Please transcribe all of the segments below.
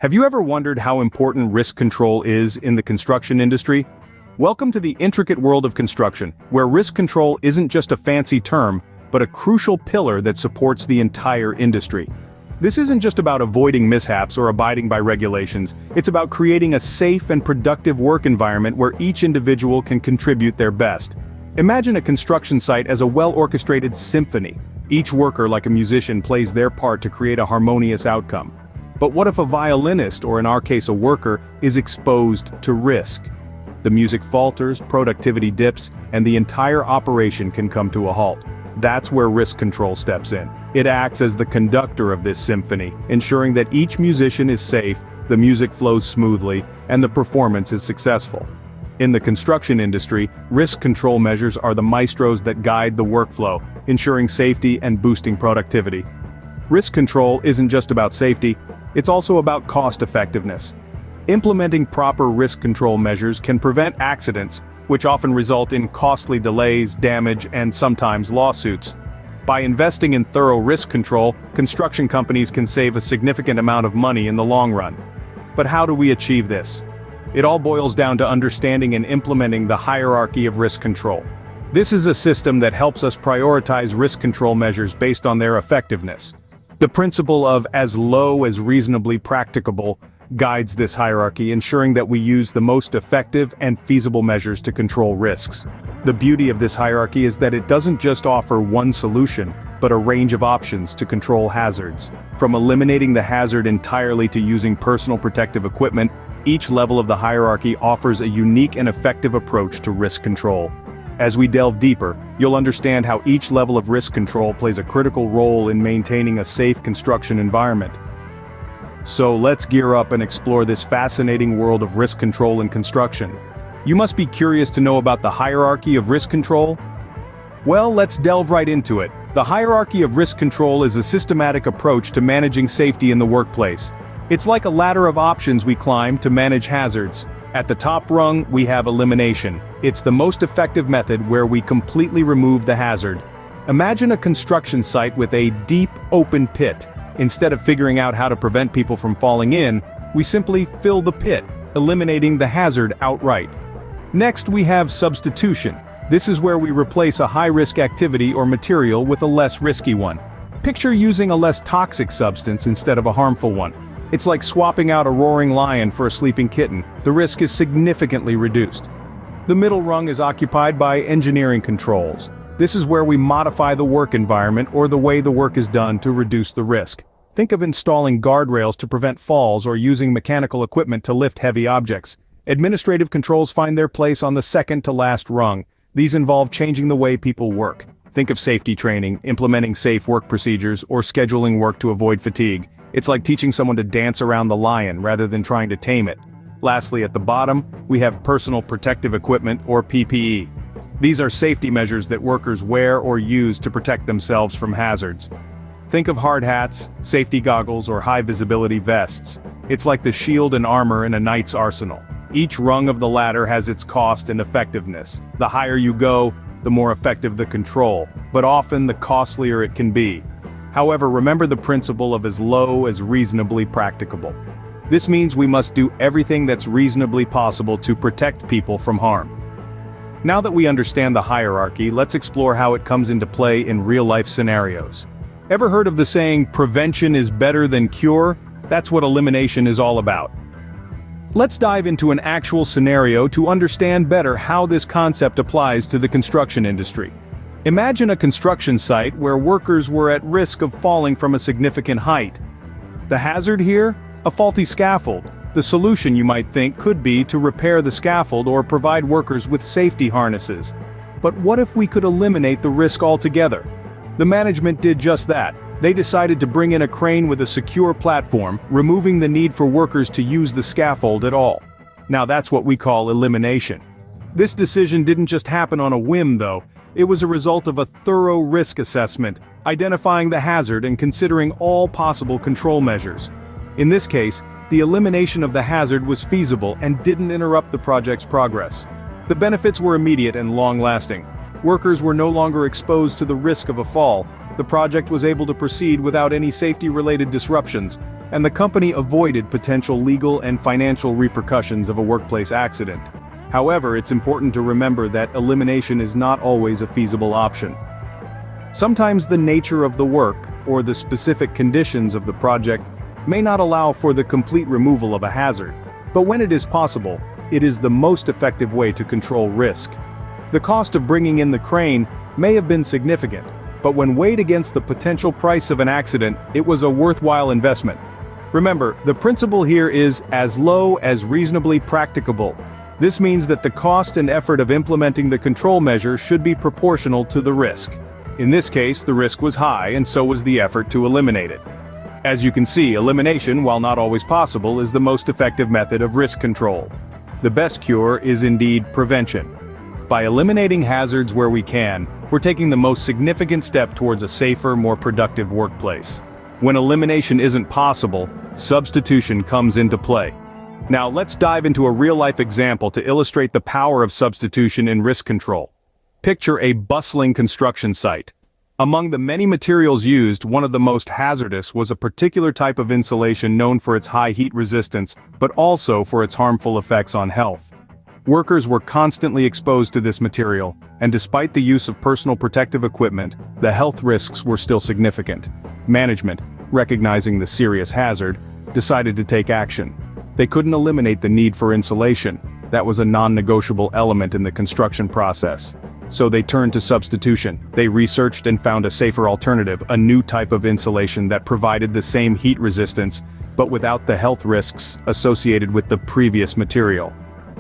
Have you ever wondered how important risk control is in the construction industry? Welcome to the intricate world of construction, where risk control isn't just a fancy term, but a crucial pillar that supports the entire industry. This isn't just about avoiding mishaps or abiding by regulations, it's about creating a safe and productive work environment where each individual can contribute their best. Imagine a construction site as a well-orchestrated symphony. Each worker, like a musician, plays their part to create a harmonious outcome. But what if a violinist, or in our case a worker, is exposed to risk? The music falters, productivity dips, and the entire operation can come to a halt. That's where risk control steps in. It acts as the conductor of this symphony, ensuring that each musician is safe, the music flows smoothly, and the performance is successful. In the construction industry, risk control measures are the maestros that guide the workflow, ensuring safety and boosting productivity. Risk control isn't just about safety, it's also about cost effectiveness. Implementing proper risk control measures can prevent accidents, which often result in costly delays, damage, and sometimes lawsuits. By investing in thorough risk control, construction companies can save a significant amount of money in the long run. But how do we achieve this? It all boils down to understanding and implementing the hierarchy of risk control. This is a system that helps us prioritize risk control measures based on their effectiveness. The principle of as low as reasonably practicable guides this hierarchy, ensuring that we use the most effective and feasible measures to control risks. The beauty of this hierarchy is that it doesn't just offer one solution, but a range of options to control hazards. From eliminating the hazard entirely to using personal protective equipment, each level of the hierarchy offers a unique and effective approach to risk control. As we delve deeper, you'll understand how each level of risk control plays a critical role in maintaining a safe construction environment. So let's gear up and explore this fascinating world of risk control in construction. You must be curious to know about the hierarchy of risk control? Well, let's delve right into it. The hierarchy of risk control is a systematic approach to managing safety in the workplace. It's like a ladder of options we climb to manage hazards. At the top rung, we have elimination. It's the most effective method where we completely remove the hazard. Imagine a construction site with a deep, open pit. Instead of figuring out how to prevent people from falling in, we simply fill the pit, eliminating the hazard outright. Next, we have substitution. This is where we replace a high-risk activity or material with a less risky one. Picture using a less toxic substance instead of a harmful one. It's like swapping out a roaring lion for a sleeping kitten. The risk is significantly reduced. The middle rung is occupied by engineering controls. This is where we modify the work environment or the way the work is done to reduce the risk. Think of installing guardrails to prevent falls or using mechanical equipment to lift heavy objects. Administrative controls find their place on the second to last rung. These involve changing the way people work. Think of safety training, implementing safe work procedures, or scheduling work to avoid fatigue. It's like teaching someone to dance around the lion rather than trying to tame it. Lastly, at the bottom, we have personal protective equipment or PPE. These are safety measures that workers wear or use to protect themselves from hazards. Think of hard hats, safety goggles, or high-visibility vests. It's like the shield and armor in a knight's arsenal. Each rung of the ladder has its cost and effectiveness. The higher you go, the more effective the control, but often the costlier it can be. However, remember the principle of as low as reasonably practicable. This means we must do everything that's reasonably possible to protect people from harm. Now that we understand the hierarchy, let's explore how it comes into play in real-life scenarios. Ever heard of the saying, "Prevention is better than cure"? That's what elimination is all about. Let's dive into an actual scenario to understand better how this concept applies to the construction industry. Imagine a construction site where workers were at risk of falling from a significant height. The hazard here? A faulty scaffold. The solution, you might think, could be to repair the scaffold or provide workers with safety harnesses. But what if we could eliminate the risk altogether? The management did just that. They decided to bring in a crane with a secure platform, removing the need for workers to use the scaffold at all. Now that's what we call elimination. This decision didn't just happen on a whim, though. It was a result of a thorough risk assessment, identifying the hazard and considering all possible control measures. In this case, the elimination of the hazard was feasible and didn't interrupt the project's progress. The benefits were immediate and long-lasting. Workers were no longer exposed to the risk of a fall. The project was able to proceed without any safety-related disruptions. and the company avoided potential legal and financial repercussions of a workplace accident. However, it's important to remember that elimination is not always a feasible option. Sometimes the nature of the work, or the specific conditions of the project, may not allow for the complete removal of a hazard, but when it is possible, it is the most effective way to control risk. The cost of bringing in the crane may have been significant, but when weighed against the potential price of an accident, it was a worthwhile investment. Remember, the principle here is as low as reasonably practicable. This means that the cost and effort of implementing the control measure should be proportional to the risk. In this case, the risk was high and so was the effort to eliminate it. As you can see, elimination, while not always possible, is the most effective method of risk control. The best cure is indeed prevention. By eliminating hazards where we can, we're taking the most significant step towards a safer, more productive workplace. When elimination isn't possible, substitution comes into play. Now let's dive into a real-life example to illustrate the power of substitution in risk control. Picture a bustling construction site. Among the many materials used, one of the most hazardous was a particular type of insulation known for its high heat resistance, but also for its harmful effects on health. Workers were constantly exposed to this material, and despite the use of personal protective equipment, the health risks were still significant. Management, recognizing the serious hazard, decided to take action. They couldn't eliminate the need for insulation. That was a non-negotiable element in the construction process. So they turned to substitution. They researched and found a safer alternative, a new type of insulation that provided the same heat resistance, but without the health risks associated with the previous material.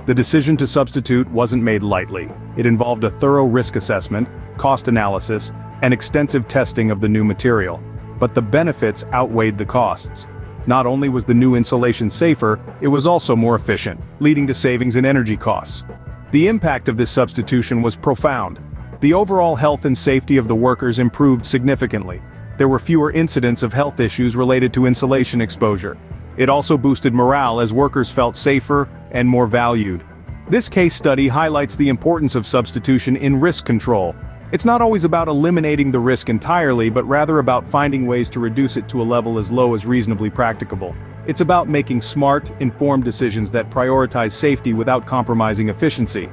The decision to substitute wasn't made lightly. It involved a thorough risk assessment, cost analysis, and extensive testing of the new material. But the benefits outweighed the costs. Not only was the new insulation safer, it was also more efficient, leading to savings in energy costs. The impact of this substitution was profound. The overall health and safety of the workers improved significantly. There were fewer incidents of health issues related to insulation exposure. It also boosted morale as workers felt safer and more valued. This case study highlights the importance of substitution in risk control. It's not always about eliminating the risk entirely, but rather about finding ways to reduce it to a level as low as reasonably practicable. It's about making smart, informed decisions that prioritize safety without compromising efficiency.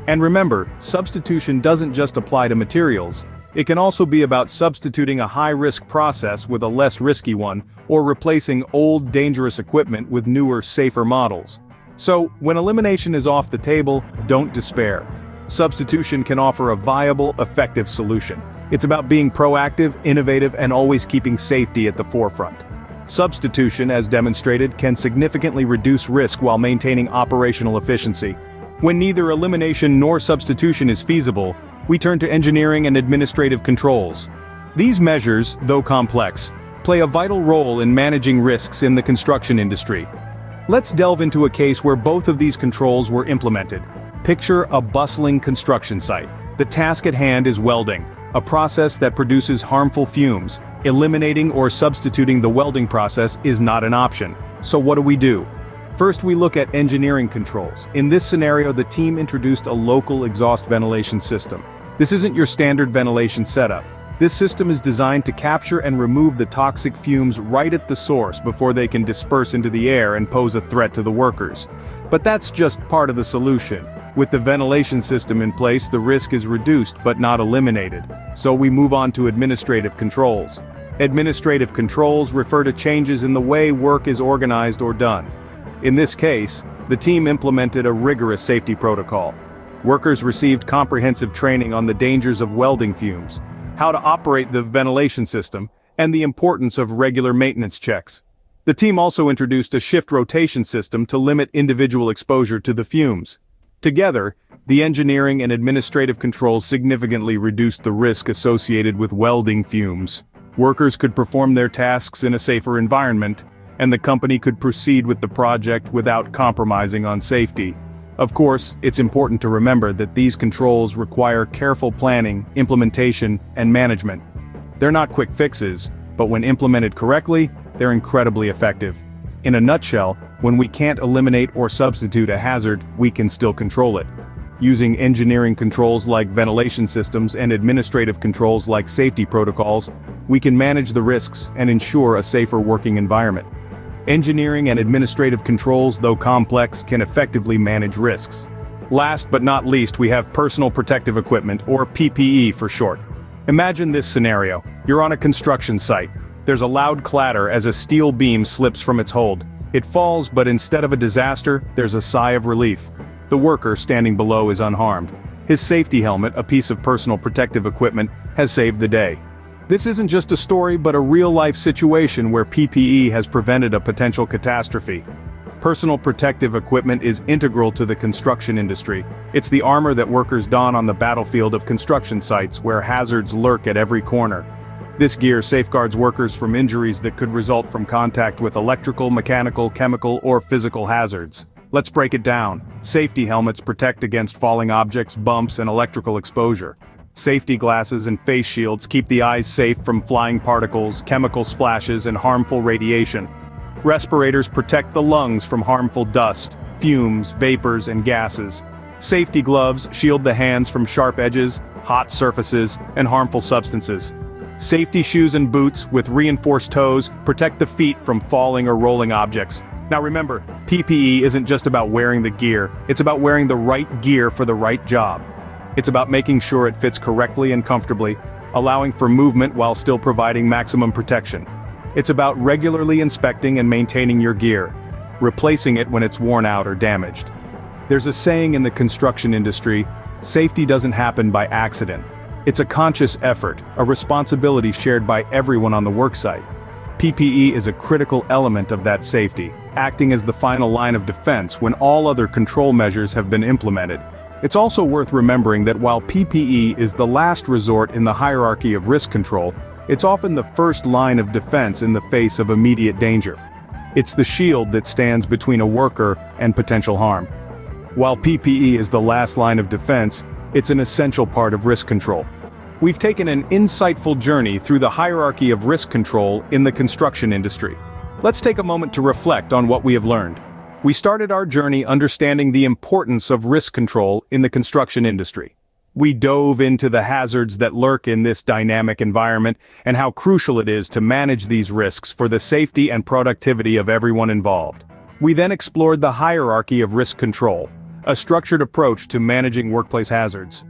And remember, substitution doesn't just apply to materials. It can also be about substituting a high-risk process with a less risky one, or replacing old, dangerous equipment with newer, safer models. So, when elimination is off the table, don't despair. Substitution can offer a viable, effective solution. It's about being proactive, innovative, and always keeping safety at the forefront. Substitution, as demonstrated, can significantly reduce risk while maintaining operational efficiency. When neither elimination nor substitution is feasible, we turn to engineering and administrative controls. These measures, though complex, play a vital role in managing risks in the construction industry. Let's delve into a case where both of these controls were implemented. Picture a bustling construction site. The task at hand is welding, a process that produces harmful fumes. Eliminating or substituting the welding process is not an option. So what do? First, we look at engineering controls. In this scenario, the team introduced a local exhaust ventilation system. This isn't your standard ventilation setup. This system is designed to capture and remove the toxic fumes right at the source before they can disperse into the air and pose a threat to the workers. But that's just part of the solution. With the ventilation system in place, the risk is reduced but not eliminated. So we move on to administrative controls. Administrative controls refer to changes in the way work is organized or done. In this case, the team implemented a rigorous safety protocol. Workers received comprehensive training on the dangers of welding fumes, how to operate the ventilation system, and the importance of regular maintenance checks. The team also introduced a shift rotation system to limit individual exposure to the fumes. Together, the engineering and administrative controls significantly reduced the risk associated with welding fumes. Workers could perform their tasks in a safer environment, and the company could proceed with the project without compromising on safety. Of course, it's important to remember that these controls require careful planning, implementation, and management. They're not quick fixes, but when implemented correctly, they're incredibly effective. In a nutshell, when we can't eliminate or substitute a hazard, we can still control it. Using engineering controls like ventilation systems and administrative controls like safety protocols, we can manage the risks and ensure a safer working environment. Engineering and administrative controls, though complex, can effectively manage risks. Last but not least, we have personal protective equipment, or PPE for short. Imagine this scenario. You're on a construction site. There's a loud clatter as a steel beam slips from its hold. It falls, but instead of a disaster, there's a sigh of relief. The worker standing below is unharmed. His safety helmet, a piece of personal protective equipment, has saved the day. This isn't just a story, but a real-life situation where PPE has prevented a potential catastrophe. Personal protective equipment is integral to the construction industry. It's the armor that workers don on the battlefield of construction sites where hazards lurk at every corner. This gear safeguards workers from injuries that could result from contact with electrical, mechanical, chemical, or physical hazards. Let's break it down. Safety helmets protect against falling objects, bumps, and electrical exposure. Safety glasses and face shields keep the eyes safe from flying particles, chemical splashes, and harmful radiation. Respirators protect the lungs from harmful dust, fumes, vapors, and gases. Safety gloves shield the hands from sharp edges, hot surfaces, and harmful substances. Safety shoes and boots with reinforced toes protect the feet from falling or rolling objects. Now remember, PPE isn't just about wearing the gear, it's about wearing the right gear for the right job. It's about making sure it fits correctly and comfortably, allowing for movement while still providing maximum protection. It's about regularly inspecting and maintaining your gear, replacing it when it's worn out or damaged. There's a saying in the construction industry, safety doesn't happen by accident. It's a conscious effort, a responsibility shared by everyone on the worksite. PPE is a critical element of that safety, acting as the final line of defense when all other control measures have been implemented. It's also worth remembering that while PPE is the last resort in the hierarchy of risk control, it's often the first line of defense in the face of immediate danger. It's the shield that stands between a worker and potential harm. While PPE is the last line of defense, it's an essential part of risk control. We've taken an insightful journey through the hierarchy of risk control in the construction industry. Let's take a moment to reflect on what we have learned. We started our journey understanding the importance of risk control in the construction industry. We dove into the hazards that lurk in this dynamic environment and how crucial it is to manage these risks for the safety and productivity of everyone involved. We then explored the hierarchy of risk control, a structured approach to managing workplace hazards.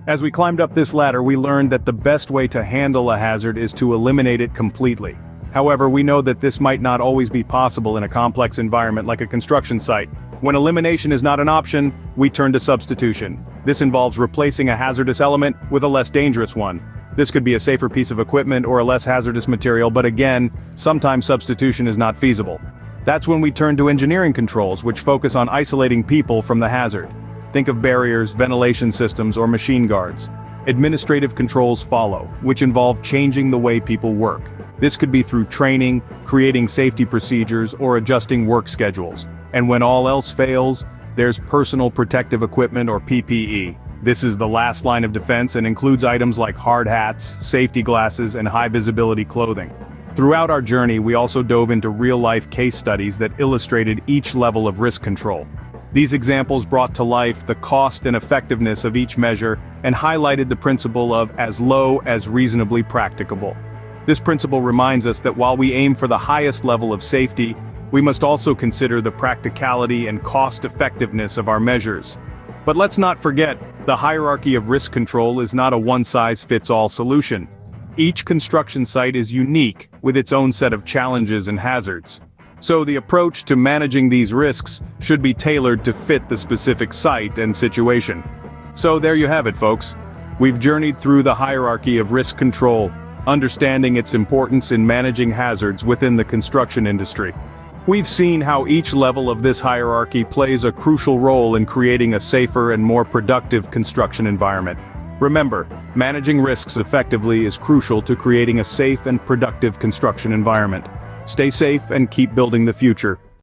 As we climbed up this ladder, we learned that the best way to handle a hazard is to eliminate it completely. However, we know that this might not always be possible in a complex environment like a construction site. When elimination is not an option, we turn to substitution. This involves replacing a hazardous element with a less dangerous one. This could be a safer piece of equipment or a less hazardous material, but again, sometimes substitution is not feasible. That's when we turn to engineering controls, which focus on isolating people from the hazard. Think of barriers, ventilation systems, or machine guards. Administrative controls follow, which involve changing the way people work. This could be through training, creating safety procedures, or adjusting work schedules. And when all else fails, there's personal protective equipment or PPE. This is the last line of defense and includes items like hard hats, safety glasses, and high-visibility clothing. Throughout our journey, we also dove into real-life case studies that illustrated each level of risk control. These examples brought to life the cost and effectiveness of each measure and highlighted the principle of as low as reasonably practicable. This principle reminds us that while we aim for the highest level of safety, we must also consider the practicality and cost-effectiveness of our measures. But let's not forget, the hierarchy of risk control is not a one-size-fits-all solution. Each construction site is unique, with its own set of challenges and hazards. So the approach to managing these risks should be tailored to fit the specific site and situation. So there you have it, folks. We've journeyed through the hierarchy of risk control, understanding its importance in managing hazards within the construction industry. We've seen how each level of this hierarchy plays a crucial role in creating a safer and more productive construction environment. Remember, managing risks effectively is crucial to creating a safe and productive construction environment. Stay safe and keep building the future.